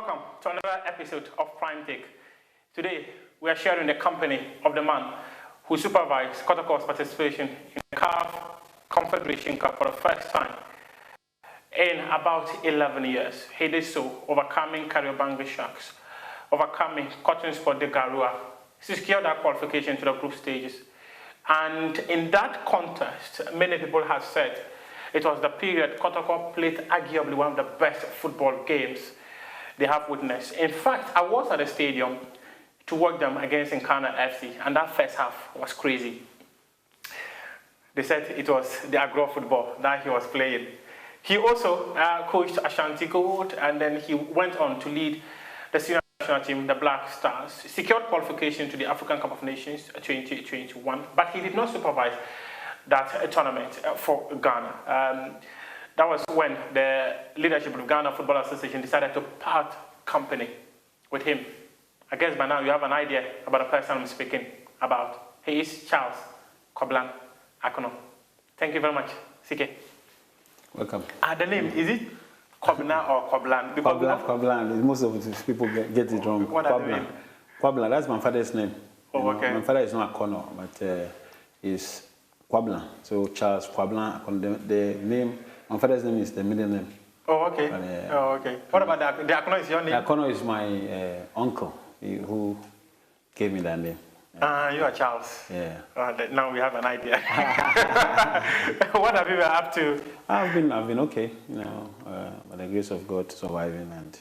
Welcome to another episode of Prime Take. Today, we are sharing the company of the man who supervised Kotoko's participation in the CAF Confederation Cup for the first time in about 11 years. He did so, overcoming Kariobangi Sharks, overcoming Cotton Sport de Garua, secured that qualification to the group stages. And in that contest, many people have said it was the period Kotoko played arguably one of the best football games they have witnessed. In fact, I was at the stadium to watch them against Nkana FC, and that first half was crazy. They said it was the agro football that he was playing. He also coached Ashanti Gold, and then he went on to lead the senior national team, the Black Stars, secured qualification to the African Cup of Nations 2021, but he did not supervise that tournament for Ghana. That was when the leadership of Ghana Football Association decided to part company with him. I guess by now you have an idea about the person I'm speaking about. He is Charles Kwablan Ackonnor. Thank you very much, CK. Welcome. The name, is it Kwabna or Kwablan? Kwablan. Most of people get it wrong. What are the name? Kwablan, that's my father's name. Oh, okay. My father is not Ackonnor, but he's Kwablan. So Charles Kwablan Ackonnor. The name, my father's name is the middle name. Oh, okay. Okay. What about the Ackonnor is your name? Ackonnor is my uncle who gave me that name. You are Charles. Yeah. Now we have an idea. What have you been up to? I've been okay, you know, by the grace of God, surviving and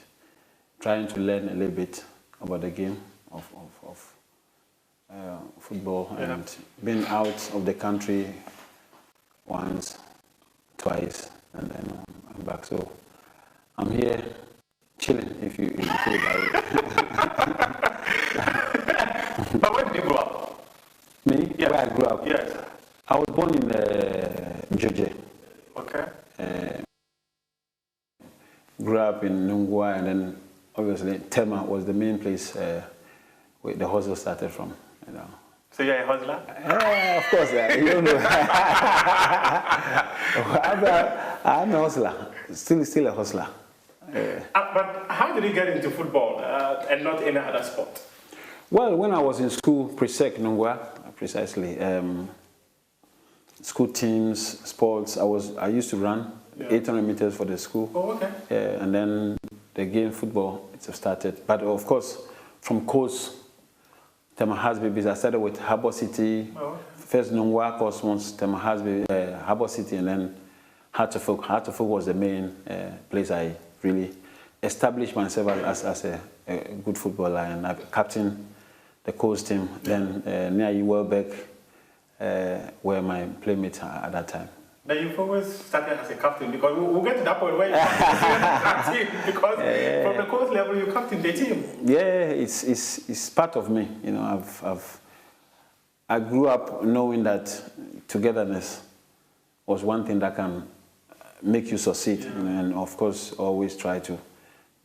trying to learn a little bit about the game of football, and been out of the country once, twice, and then I'm back. So I'm here chilling, if you feel about it. But where did you grow up? Me? Yes. Where I grew up? Yes. I was born in Georgia. Okay. Grew up in Nungwa, and then obviously Tema was the main place where the hustle started from. You know. So you're a hustler? Of course, you don't know. I'm a hustler, still a hustler. But how did you get into football and not any other sport? Well, when I was in school, pre-sec Nungwa, precisely, school teams, sports, I used to run 800 meters for the school. Oh, okay. And then the game football, it started. But of course, from course, Tema Hasby, I started with Harbour City. Oh, okay. First Nungwa course, once Tema Hasby, Harbour City, and then Hartlepool. Hartlepool was the main place I really established myself as a good footballer, and I captained the coast team. Then near Welbeck were my playmates at that time. Now you've always started as a captain, because we'll get to that point where you're captain, because from the coast level you captain the team. Yeah, it's part of me. You know, I grew up knowing that togetherness was one thing that can make you succeed, you know, and of course always try to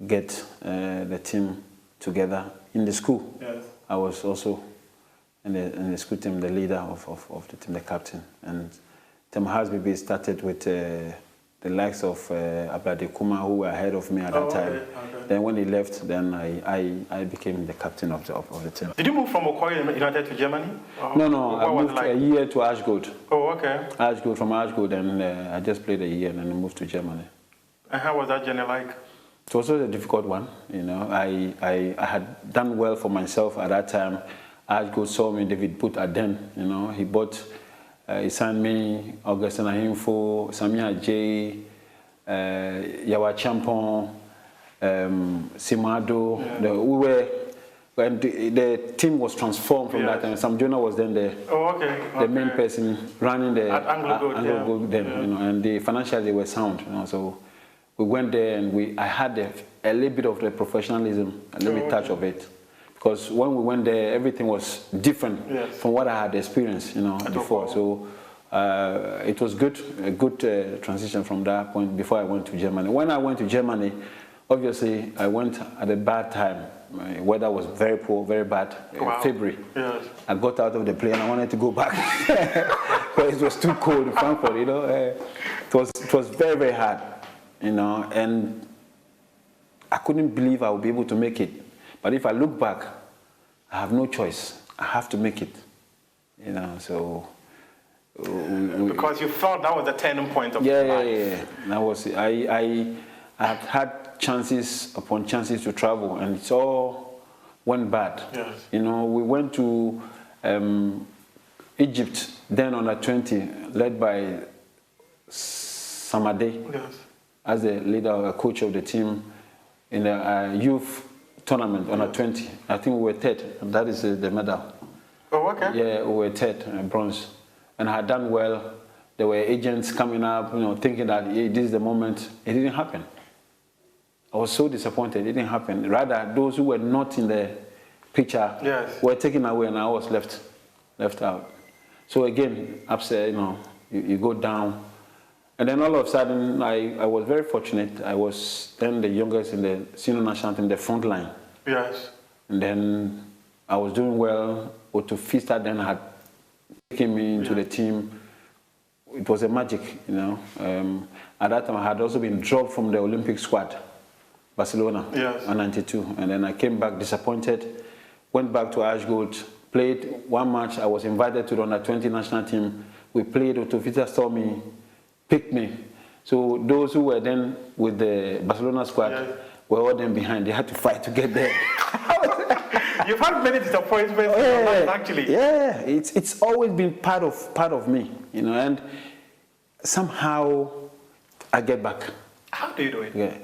get the team together. In the school, yes. I was also in the school team, the leader of the team, the captain. And Tema Hasby started with the likes of Ablade Kuma, who were ahead of me at that time. Okay. Then when he left, then I became the captain of the team. Did you move from Okoye United to Germany? No, I moved a year to Ashgold. Oh, okay. From Ashgold, and I just played a year and then moved to Germany. And how was that journey like? It was also a difficult one, you know. I had done well for myself at that time. Ashgold saw me, David Put at then, you know. He signed me, Augustin Ahimfo, Samia J, Yawa Champon, Simado. When the team was transformed from that time. Sam Jonah was then the main person running the Anglo Gold then, you know, and financially they were sound, you know. So we went there, and I had a little bit of the professionalism, a little bit touch of it. Because when we went there, everything was different from what I had experienced, you know, before. So it was a good transition from that point before I went to Germany. When I went to Germany, obviously I went at a bad time. My weather was very poor, very bad. February. Yes. I got out of the plane. I wanted to go back, but it was too cold in Frankfurt. You know, it was very, very hard. You know, and I couldn't believe I would be able to make it. But if I look back, I have no choice. I have to make it. You know, so... because you felt that was the turning point of your life. Yeah. That was it. I had chances upon chances to travel, and it all went bad. Yes. You know, we went to Egypt, then under 20, led by Samade, yes, as the leader, coach of the team in the youth tournament under 20. I think we were third, and that is the medal. Oh, okay. Yeah, we were third, bronze. And I had done well. There were agents coming up, you know, thinking that hey, this is the moment. It didn't happen. I was so disappointed. It didn't happen. Rather, those who were not in the picture were taken away, and I was left out. So again, upset, you know, you go down. And then all of a sudden, I was very fortunate. I was then the youngest in the senior national team, the front line. Yes. And then I was doing well. Otto Fista then had taken me into the team. It was a magic, you know. At that time, I had also been dropped from the Olympic squad, Barcelona, in 92. And then I came back disappointed, went back to Ashgold, played one match. I was invited to the under-20 national team. We played. Otto Fista saw me, picked me. So those who were then with the Barcelona squad were all then behind. They had to fight to get there. You've had many disappointments in your life, actually. Yeah, it's always been part of me, you know, and somehow I get back. How do you do it? Yeah.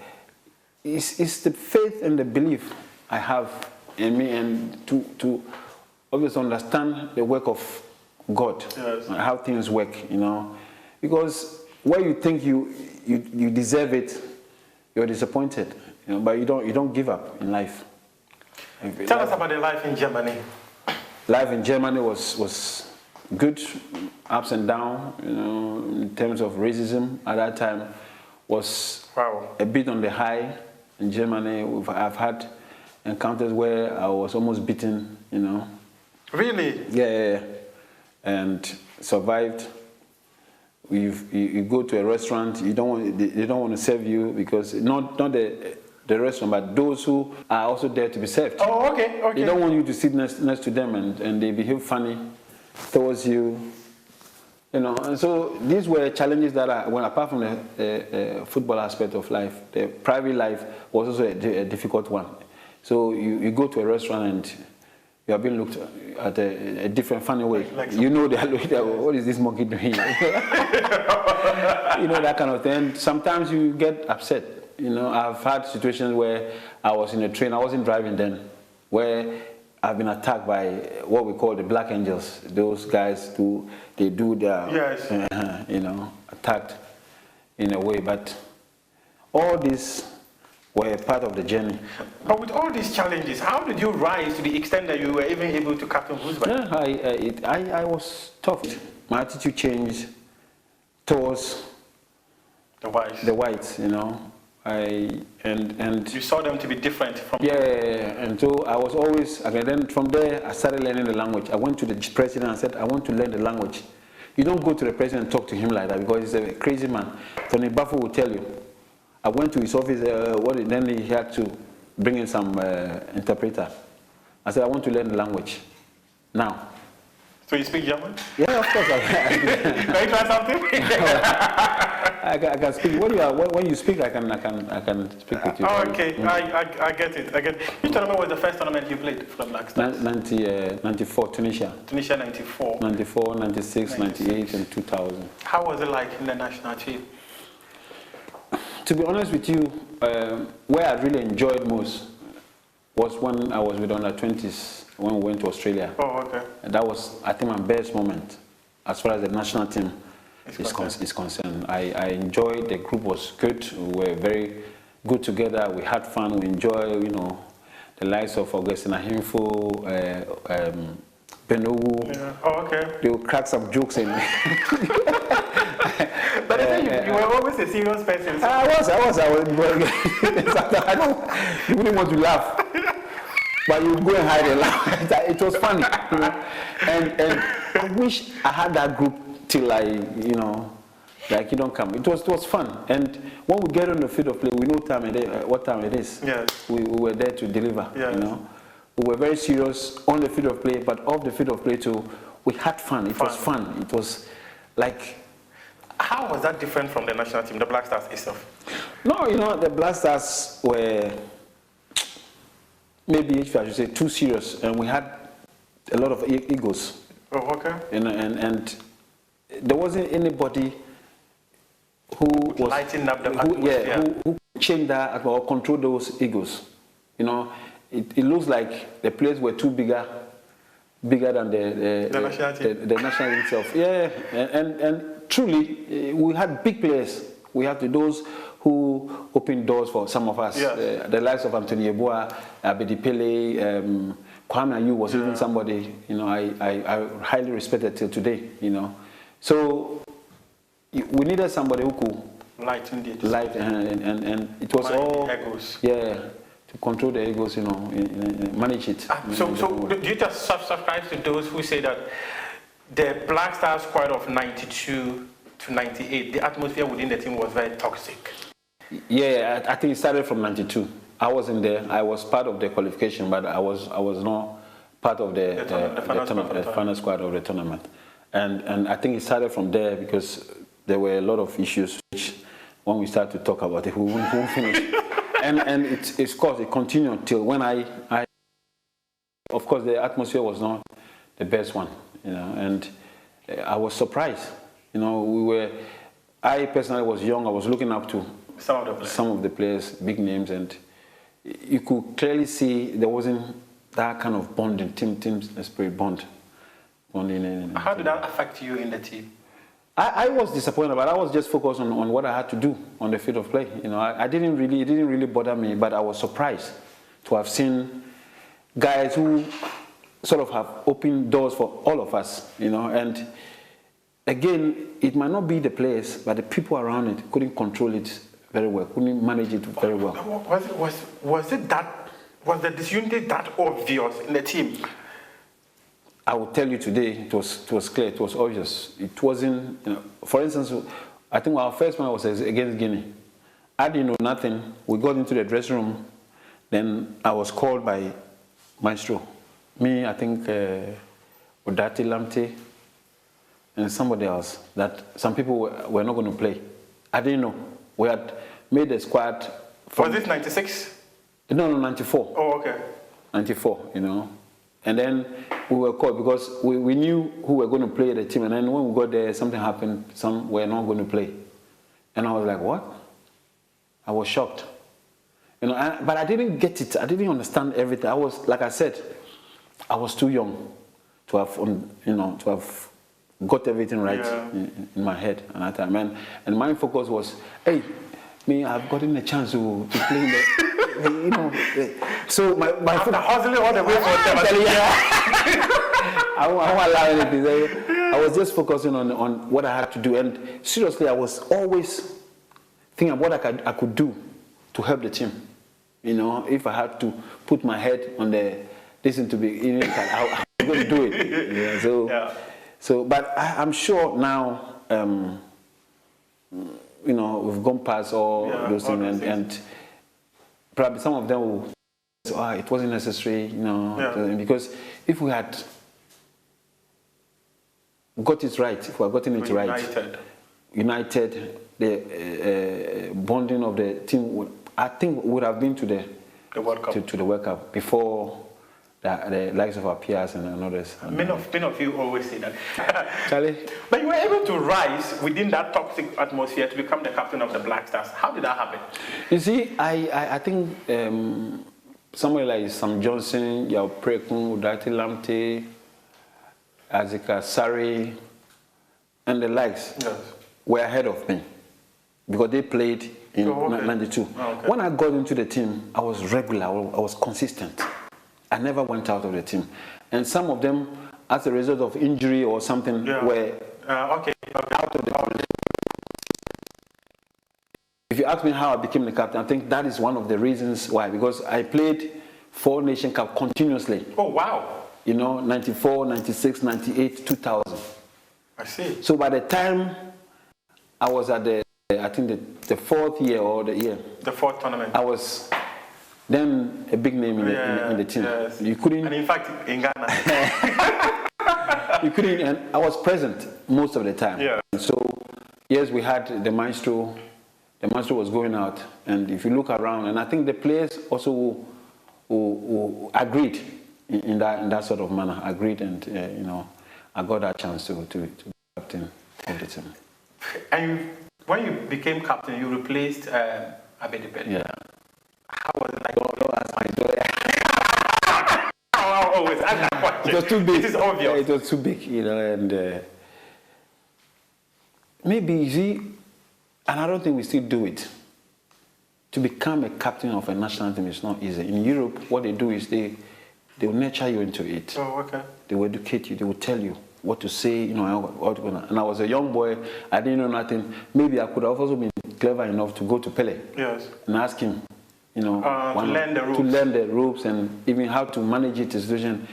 It's the faith and the belief I have in me, and to always understand the work of God, how things work, you know, because where you think you deserve it, you're disappointed, you know, but you don't give up in life. Tell us about the life in Germany. Life in Germany was good, ups and downs, you know, in terms of racism at that time was a bit on the high in Germany. I've had encounters where I was almost beaten, you know. Really? Yeah. And survived. You go to a restaurant, they don't want to serve you because not the restaurant, but those who are also there to be served. Oh, okay. They don't want you to sit next to them, and they behave funny towards you. You know, and so these were challenges that apart from the football aspect of life, the private life was also a difficult one. So you go to a restaurant and you are being looked at a different funny way. You know, they are looking at, what is this monkey doing? You know, that kind of thing. Sometimes you get upset. You know, I've had situations where I was in a train, I wasn't driving then, where I've been attacked by what we call the Black Angels. Those guys they do their, you know, attacked in a way. But all these were part of the journey. But with all these challenges, how did you rise to the extent that you were even able to captain Wolfsburg? Yeah, I was tough. My attitude changed towards the whites, you know. And you saw them to be different from and so I was always, then from there I started learning the language. I went to the president and said, I want to learn the language. You don't go to the president and talk to him like that because he's a crazy man. Tony Buffo will tell you. I went to his office, then he had to bring in some interpreter. I said, I want to learn the language now. So you speak German? Yeah, of course I can. Can you try something? I can speak. When you speak, I can speak with you. Oh, okay. I get it. Which tournament was the first tournament you played for the Black Stars? 94, Tunisia. Tunisia 94. 94, 96, 98, and 2000. How was it like in the national team? To be honest with you, where I really enjoyed most was when I was with under-20s, when we went to Australia. Oh, okay. And that was, I think, my best moment as far as the national team is concerned. I enjoyed, the group was good, we were very good together, we had fun, we enjoyed, you know, the likes of Augustine Ahimfo, Benogu. Yeah. Oh, okay. They would crack some jokes in. But you were always a serious person. So. I was. You wouldn't want to laugh. But you go and hide and laugh. It was funny, you know. And I wish I had that group till I, you know, Like you don't come. It was fun, and when we get on the field of play, we know what time it is. Yes. We were there to deliver. Yes. You know, we were very serious on the field of play, but off the field of play too, we had fun. It was fun. It was like. How was that different from the national team, the Black Stars itself? No, you know, the Black Stars were maybe, if I should say, too serious, and we had a lot of egos. Oh, okay. And there wasn't anybody who was lighting up the atmosphere. who changed that or control those egos. You know, it looks like the players were too bigger than the national team. The national team itself. Yeah, and truly, we had big players. We had those who opened doors for some of us. Yes. The likes of Anthony Yeboah, Abedi Pele, Kwame Ayew was even somebody, you know, I highly respected till today, you know. So we needed somebody who could lighten and it was all egos. Yeah, to control the egos, you know, manage it. So do you just subscribe to those who say that the Black Stars squad of 92 to 98, the atmosphere within the team was very toxic? Yeah, I think it started from 92. I wasn't there. I was part of the qualification, but I was not part of the final squad of the tournament. And I think it started from there because there were a lot of issues which, when we start to talk about it, we won't finish. and it's course it continued till when I of course the atmosphere was not the best one, you know, and I was surprised. You know, I personally was young. I was looking up to some of the players, big names, and you could clearly see there wasn't that kind of bonding, team spirit bonding. How did that affect you in the team? I was disappointed, but I was just focused on what I had to do on the field of play. You know, it didn't really bother me, but I was surprised to have seen guys who sort of have opened doors for all of us, you know, and again, it might not be the players, but the people around it couldn't control it very well, couldn't manage it very well. Was the disunity that obvious in the team? I will tell you today, it was clear, it was obvious. It wasn't, you know, for instance, I think our first one was against Guinea. I didn't know nothing. We got into the dressing room, then I was called by Maestro. Me, I think, Odati Lamte, and somebody else, that some people were not going to play. I didn't know. We had made a squad. Was this 96? No, 94. Oh, okay. 94, you know. And then we were called because we knew who were going to play the team. And then when we got there, something happened. Some were not going to play. And I was like, what? I was shocked. You know, but I didn't get it. I didn't understand everything. I was, like I said, I was too young to have, you know, to have got everything right in my head at that time. And my focus was, hey, I've gotten a chance to play in the, you know. So my after hustling all the way for I won't allow anything. I was just focusing on what I had to do. And seriously, I was always thinking of what I could do to help the team. You know, if I had to put my head on the listen to be, you know, I was going to do it. Yeah, so, but I'm sure now, you know, we've gone past all those things, and probably some of them will say, it wasn't necessary, you know, because if we had got it right, if we had gotten it right, united, the bonding of the team, I think would have been to the World Cup, to the World Cup before the likes of our peers and others. Many of you always say that. Charlie? But you were able to rise within that toxic atmosphere to become the captain of the Black Stars. How did that happen? You see, I think somebody like Sam Johnson, Yao Prekun, Udati Lamte, Azika Sari, and the likes were ahead of me because they played in 92. Oh, okay. When I got into the team, I was regular, I was consistent. I never went out of the team. And some of them, as a result of injury or something, were out of the team. If you ask me how I became the captain, I think that is one of the reasons why. Because I played 4 Nation Cup continuously. Oh, wow. You know, 94, 96, 98, 2000. I see. So by the time I was at I think the fourth year or the year. The fourth tournament. I was then a big name in the team. Yes. You couldn't. And in fact, in Ghana. You couldn't, and I was present most of the time. Yeah. So, yes, we had the maestro. The maestro was going out, and if you look around, and I think the players also who agreed in that sort of manner, agreed, and you know, I got that chance to be captain of the team. And when you became captain, you replaced Abedi. Yeah. How was it like? I always ask that question. It was too big. It is obvious. Yeah, it was too big, you know, and maybe, you see, and I don't think we still do it. To become a captain of a national team is not easy. In Europe, what they do is they will nurture you into it. Oh, okay. They will educate you. They will tell you what to say, you know, what to do. And I was a young boy. I didn't know nothing. Maybe I could have also been clever enough to go to Pele. Yes. And ask him, you know, to learn the ropes. To learn the ropes and even how to manage it, the situation.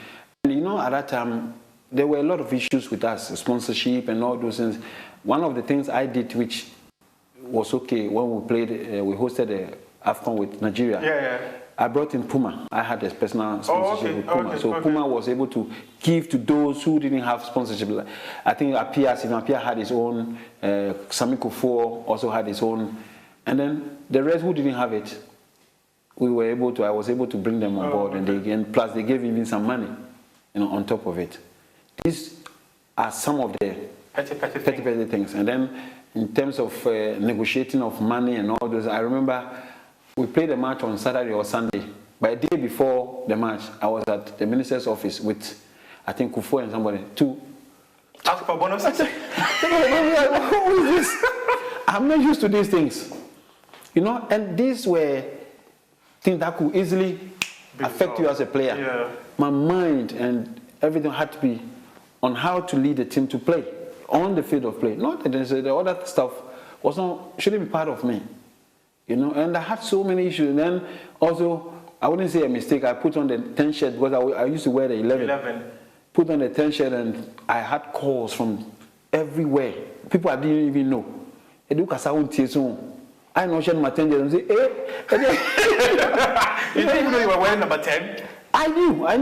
And you know, at that time, there were a lot of issues with us, sponsorship and all those things. One of the things I did, which was okay, when we played, we hosted the AFCON with Nigeria. Yeah. I brought in Puma. I had a personal sponsorship with Puma. So Puma was able to give to those who didn't have sponsorship. I think Apia had his own, Sami Kufuor also had his own. And then the rest who didn't have it, I was able to bring them on board. And plus they gave even some money, you know, on top of it. These are some of the petty things. And then in terms of negotiating of money and all those, I remember we played a match on Saturday or Sunday. But a day before the match, I was at the minister's office with, I think, Kufuor and somebody to ask for bonus. Who is this? I'm not used to these things, you know. And these were things that could easily affect you as a player. Yeah. My mind and everything had to be on how to lead the team to play on the field of play. Not that the other stuff shouldn't be part of me. You know, and I had so many issues. And then also, I wouldn't say a mistake, I put on the 10 shirt because I used to wear the 11. Put on the 10 shirt and I had calls from everywhere. People I didn't even know. I know my 10 shirt and say, hey. You didn't even know you were wearing number 10? I knew. I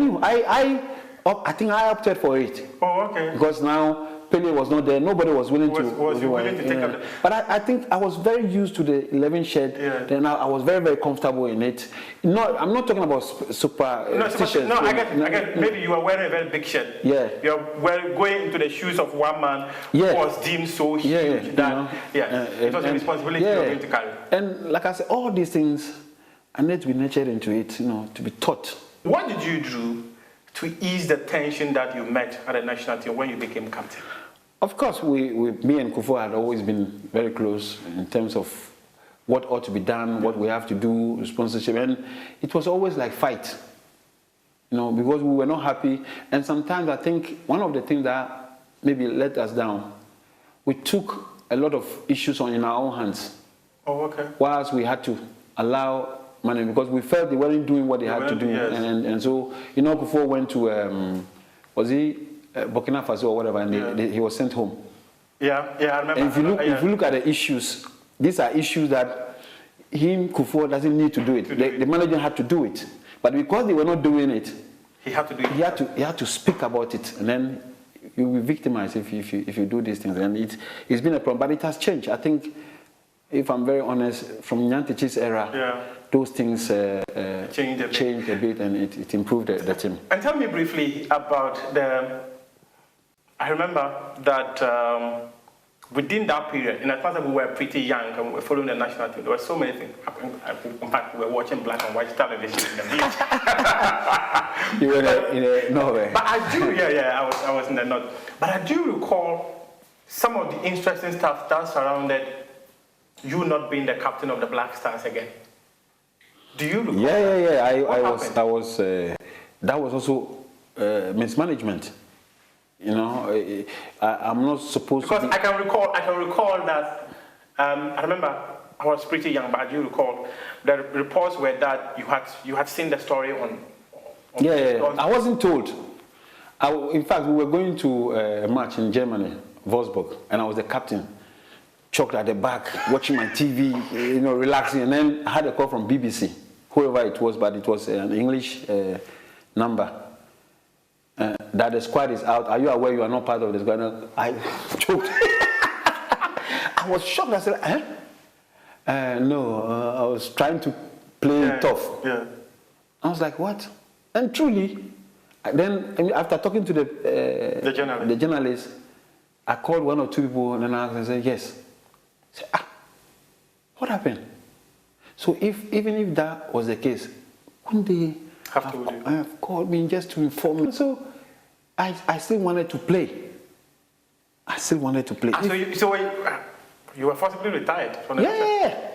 think I opted for it. Oh, okay. Because now Pele was not there. Nobody was willing to. Was you willing to take up? But I think I was very used to the 11 shirt. Yeah. Then I was very, very comfortable in it. No, I'm not talking about super t-shirts. No, I get. Maybe you were wearing a very big shirt. Yeah. You're going into the shoes of one man who was deemed so huge that it was a responsibility you're going to carry. And like I said, all these things I need to be nurtured into it, you know, to be taught. What did you do to ease the tension that you met at the national team when you became captain? Of course, me and Kufuor had always been very close in terms of what ought to be done, what we have to do, sponsorship, and it was always like fight, you know, because we were not happy. And sometimes I think one of the things that maybe let us down, we took a lot of issues in our own hands. Oh, okay. Whilst we had to allow money because we felt they weren't doing what they had to do, and so you know, Kufuor went to was he Burkina Faso or whatever, and he was sent home. Yeah, I remember. And if you look at the issues, these are issues that Kufuor doesn't need to do it. The manager had to do it, but because they were not doing it, he had to do it. He had to speak about it, and then you'll be victimized if you do these things. And it's been a problem, but it has changed. I think, if I'm very honest, from Nyantichi's era, those things changed a bit, and it improved the team. And tell me briefly about I remember that within that period, in as much as we were pretty young and we were following the national team, there were so many things. In fact, we were watching black and white television in the village. You were in Norway. But I do, I was in the north. But I do recall some of the interesting stuff that surrounded you not being the captain of the Black Stars again. Do you recall? Yeah. I was. That was also mismanagement. You know, I'm not supposed to. Because I can recall that. I remember I was pretty young, but I do recall the reports were that you had seen the story on I wasn't told. In fact, we were going to a match in Germany, Wolfsburg, and I was the captain. choked at the back, watching my TV, you know, relaxing. And then I had a call from BBC, whoever it was, but it was an English number. That the squad is out. Are you aware you are not part of the squad? I choked. I was shocked. I said, no, I was trying to play tough. Yeah. I was like, what? And truly, then after talking to the journalist, I called one or two people and then I asked and said, yes. I said, what happened? So even if that was the case, wouldn't they have called me just to inform me? So I still wanted to play. I still wanted to play. So you were forcibly retired from the Yeah.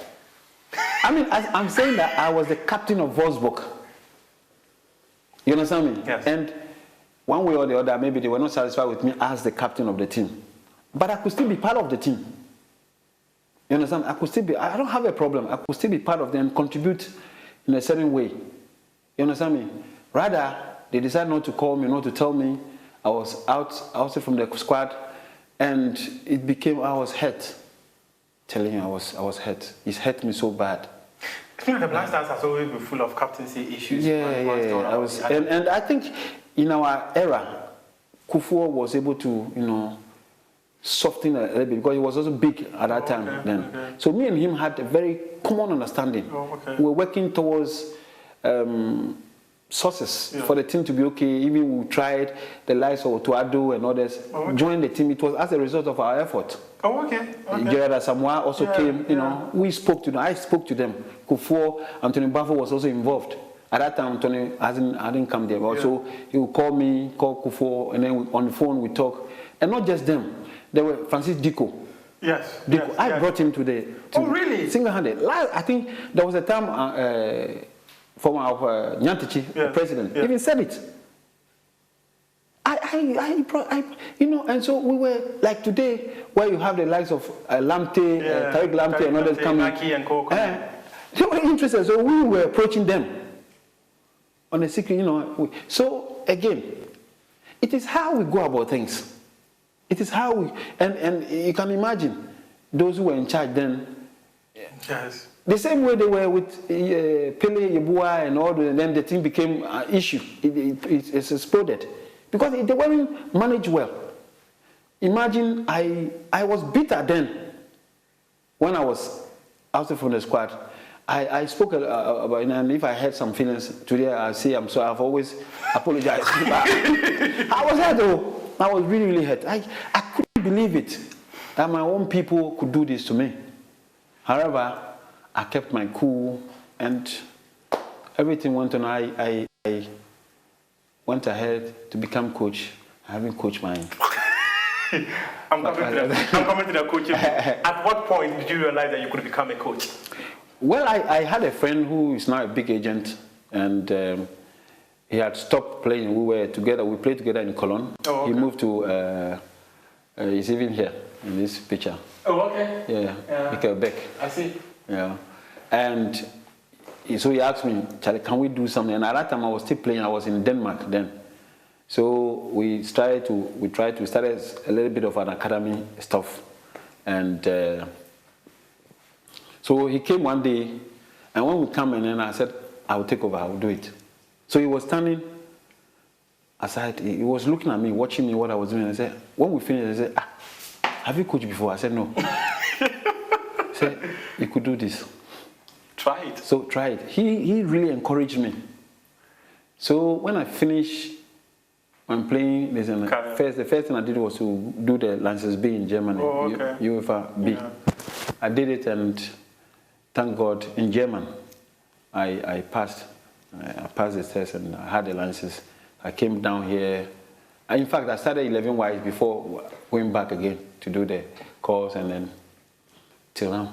I mean, I'm saying that I was the captain of Wolfsburg. You understand me? Yes. And one way or the other, maybe they were not satisfied with me as the captain of the team. But I could still be part of the team. You understand? I could still be, I don't have a problem. I could still be part of them and contribute in a certain way. You understand me? Rather, they decided not to call me, not to tell me. I was outside from the squad, and it became, I was hurt. Telling you, I was hurt. It hurt me so bad. The Black Stars has always been full of captaincy issues. Yeah. And I think in our era, Kufuor was able to, you know, soften a little bit because he was also big at that time then. Okay. So me and him had a very common understanding. We were working towards sources for the team to be okay. Even we tried the likes of Tuado and others join the team. It was as a result of our effort. Gerard Asamoah also came, you know, we spoke to them. I spoke to them. Kufuor, Anthony Bafo was also involved. At that time, Anthony hadn't come there. But so he would call me, call Kufuor, and then on the phone we talk. And not just them. There were Francis Diko. Yes. Diko. I brought him to the... really? Single-handed. I think there was a time former of Nyantichi, the president, even said it. You know, and so we were like today, where you have the likes of Lamte, Tariq Lamte, and others coming. They were interested, so we were approaching them on a secret, you know. So again, it is how we go about things. It is how we, and you can imagine those who were in charge then. Yes. The same way they were with Pele, Yeboah, and all, and then the thing became an issue. It exploded. Because they weren't managed well. Imagine I was bitter then when I was out from the squad. I spoke about it, and if I had some feelings today, I say I'm sorry. I've always apologized. I was hurt though. I was really, really hurt. I couldn't believe it that my own people could do this to me. However, I kept my cool and everything went on. I went ahead to become coach. I haven't coached mine. I'm coming to the coaching. At what point did you realize that you could become a coach? Well, I had a friend who is now a big agent, and he had stopped playing. We were together. We played together in Cologne. He moved to. He's even here in this picture. Yeah. Michael Beck. I see. Yeah, and so he asked me, Charlie, can we do something? And at that time I was still playing. I was in Denmark then. So we tried to start a little bit of an academy stuff. And so he came one day, and when we come in, and I said, I will take over, I will do it. So he was standing aside, he was looking at me, watching me what I was doing. I said, when we finished, I said, have you coached before? I said, no. He said, you could do this. Try it. So try it. He really encouraged me. So when I finished, I'm playing, the first thing I did was to do the License B in Germany, UEFA B. Yeah. I did it, and thank God, in German, I passed. I passed the test and I had the license. I came down here. In fact, I started 11 wise before going back again to do the course, and then till now.